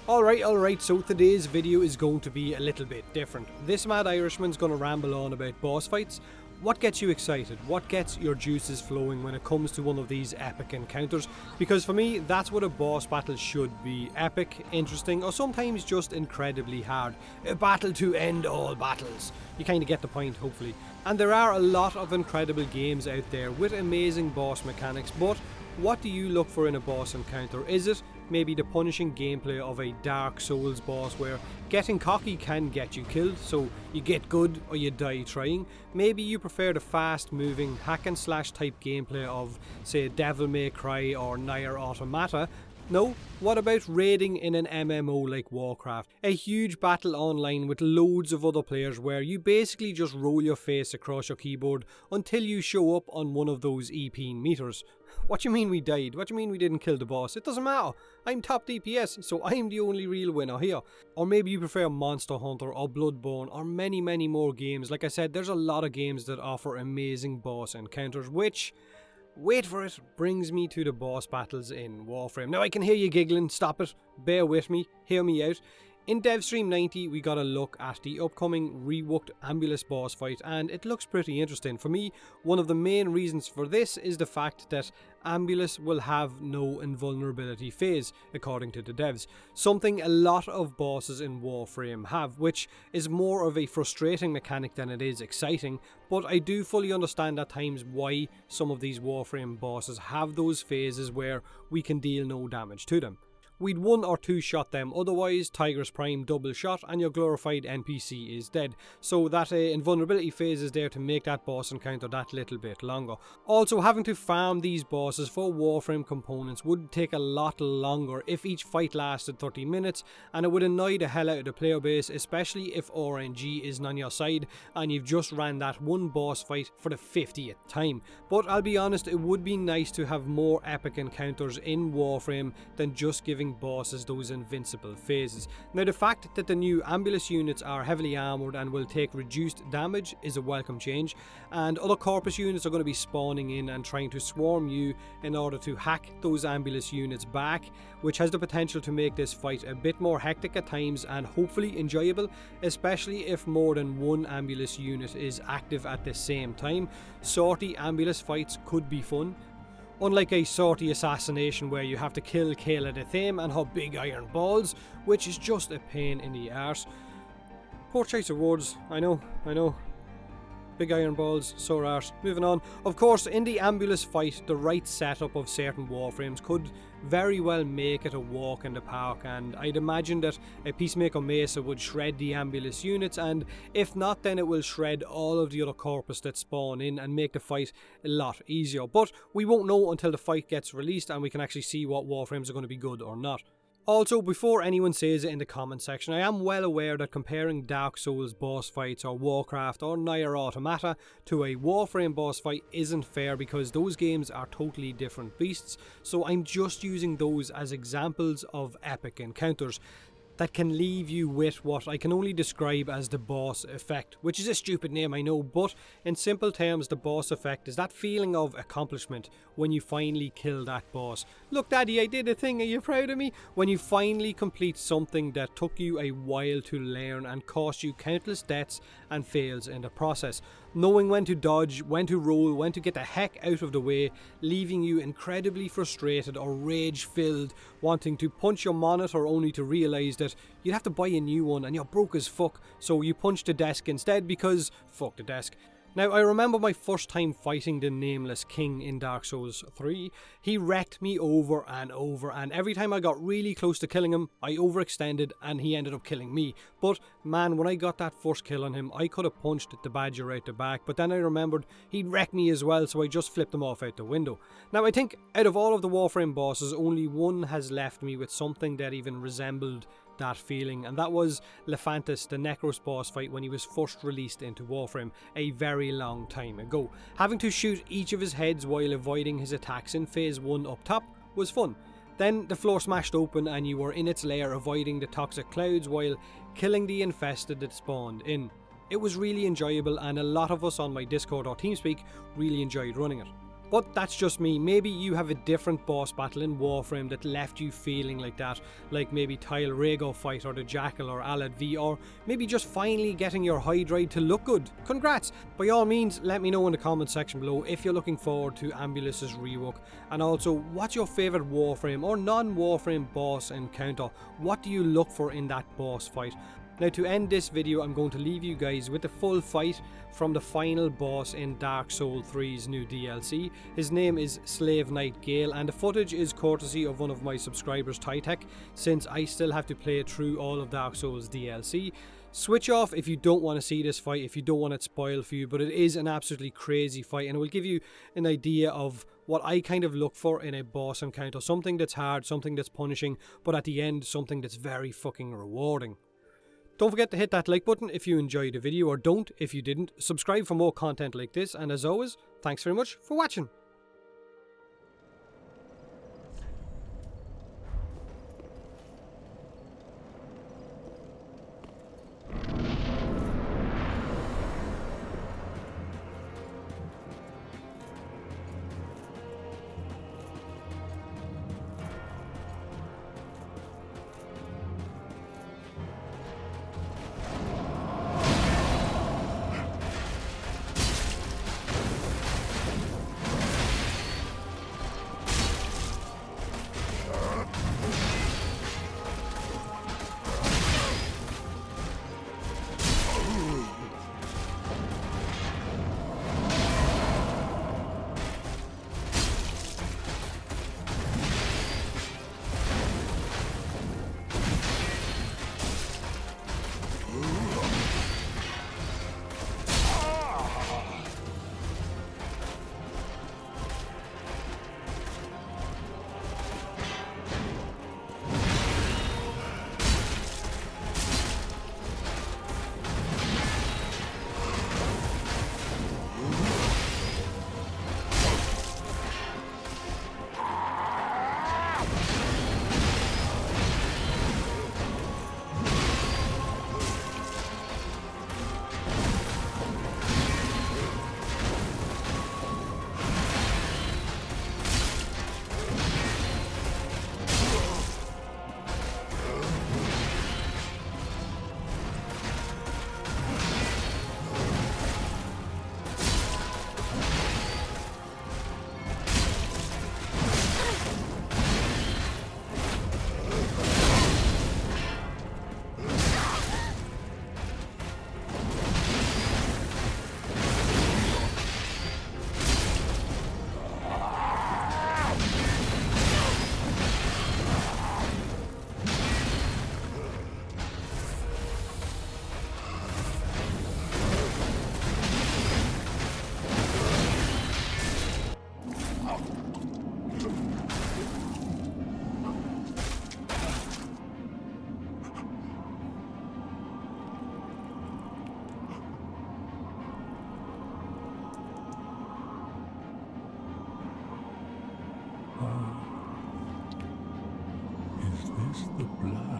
Alright, so today's video is going to be a little bit different. This mad Irishman's going to ramble on about boss fights. What gets you excited? What gets your juices flowing when it comes to one of these epic encounters? Because for me, that's what a boss battle should be. Epic, interesting, or sometimes just incredibly hard. A battle to end all battles. You kind of get the point, hopefully. And there are a lot of incredible games out there with amazing boss mechanics, but what do you look for in a boss encounter? Is it maybe the punishing gameplay of a Dark Souls boss where getting cocky can get you killed, so you get good or you die trying? Maybe you prefer the fast moving hack and slash type gameplay of, say, Devil May Cry or Nier Automata. No? What about raiding in an MMO like Warcraft? A huge battle online with loads of other players where you basically just roll your face across your keyboard until you show up on one of those EP meters. What do you mean we died? What do you mean we didn't kill the boss? It doesn't matter. I'm top DPS, so I'm the only real winner here. Or maybe you prefer Monster Hunter or Bloodborne or many more games. Like I said, there's a lot of games that offer amazing boss encounters, which, wait for it, brings me to the boss battles in Warframe. Now I can hear you giggling, stop it, bear with me, hear me out. In DevStream 90 we got a look at the upcoming reworked Ambulous boss fight and it looks pretty interesting. For me, one of the main reasons for this is the fact that Ambulous will have no invulnerability phase, according to the devs. Something a lot of bosses in Warframe have, which is more of a frustrating mechanic than it is exciting, but I do fully understand at times why some of these Warframe bosses have those phases where we can deal no damage to them. We'd one or two shot them, otherwise Tiger's Prime double shot and your glorified NPC is dead. So that invulnerability phase is there to make that boss encounter that little bit longer. Also, having to farm these bosses for Warframe components would take a lot longer if each fight lasted 30 minutes, and it would annoy the hell out of the player base, especially if RNG isn't on your side and you've just ran that one boss fight for the 50th time. But I'll be honest, it would be nice to have more epic encounters in Warframe than just giving bosses those invincible phases. Now, the fact that the new Ambulous units are heavily armoured and will take reduced damage is a welcome change, and other Corpus units are going to be spawning in and trying to swarm you in order to hack those Ambulous units back, which has the potential to make this fight a bit more hectic at times and hopefully enjoyable, especially if more than one Ambulous unit is active at the same time. Sortie Ambulous fights could be fun. Unlike a sortie assassination where you have to kill Kayla the Thame and her big iron balls, which is just a pain in the arse. Poor choice of words, I know. Big iron balls, sore arse. Moving on. Of course, in the Ambulous fight, the right setup of certain Warframes could very well make it a walk in the park, and I'd imagine that a Peacemaker Mesa would shred the Ambulous units, and if not, then it will shred all of the other Corpus that spawn in and make the fight a lot easier. But we won't know until the fight gets released and we can actually see what Warframes are going to be good or not. Also, before anyone says it in the comment section, I am well aware that comparing Dark Souls boss fights or Warcraft or Nier Automata to a Warframe boss fight isn't fair because those games are totally different beasts, so I'm just using those as examples of epic encounters that can leave you with what I can only describe as the boss effect, which is a stupid name, I know, but in simple terms, the boss effect is that feeling of accomplishment when you finally kill that boss. Look, Daddy, I did a thing, are you proud of me? When you finally complete something that took you a while to learn and cost you countless deaths and fails in the process. Knowing when to dodge, when to roll, when to get the heck out of the way, leaving you incredibly frustrated or rage-filled, wanting to punch your monitor only to realise that you'd have to buy a new one and you're broke as fuck, so you punch the desk instead because fuck the desk. Now, I remember my first time fighting the Nameless King in Dark Souls 3. He wrecked me over and over, and every time I got really close to killing him, I overextended and he ended up killing me. But man, when I got that first kill on him, I could have punched the badger out the back, but then I remembered he'd wrecked me as well, so I just flipped him off out the window. Now, I think out of all of the Warframe bosses, only one has left me with something that even resembled that feeling, and that was Lephantis, the Necros boss fight when he was first released into Warframe a very long time ago. Having to shoot each of his heads while avoiding his attacks in phase 1 up top was fun. Then the floor smashed open and you were in its lair avoiding the toxic clouds while killing the infested that spawned in. It was really enjoyable and a lot of us on my Discord or TeamSpeak really enjoyed running it. But that's just me. Maybe you have a different boss battle in Warframe that left you feeling like that, like maybe Tile Rhaego fight or the Jackal or Alad V, or maybe just finally getting your Hydride to look good. Congrats! By all means, let me know in the comment section below if you're looking forward to Ambulus's rework, and also what's your favourite Warframe or non-Warframe boss encounter. What do you look for in that boss fight? Now, to end this video, I'm going to leave you guys with the full fight from the final boss in Dark Souls 3's new DLC. His name is Slave Knight Gale, and the footage is courtesy of one of my subscribers, Tytech, since I still have to play through all of Dark Souls DLC. Switch off if you don't want to see this fight, if you don't want it spoiled for you, but it is an absolutely crazy fight, and it will give you an idea of what I kind of look for in a boss encounter. Something that's hard, something that's punishing, but at the end, something that's very fucking rewarding. Don't forget to hit that like button if you enjoyed the video, or don't if you didn't. Subscribe for more content like this, and as always, thanks very much for watching. Is this the blood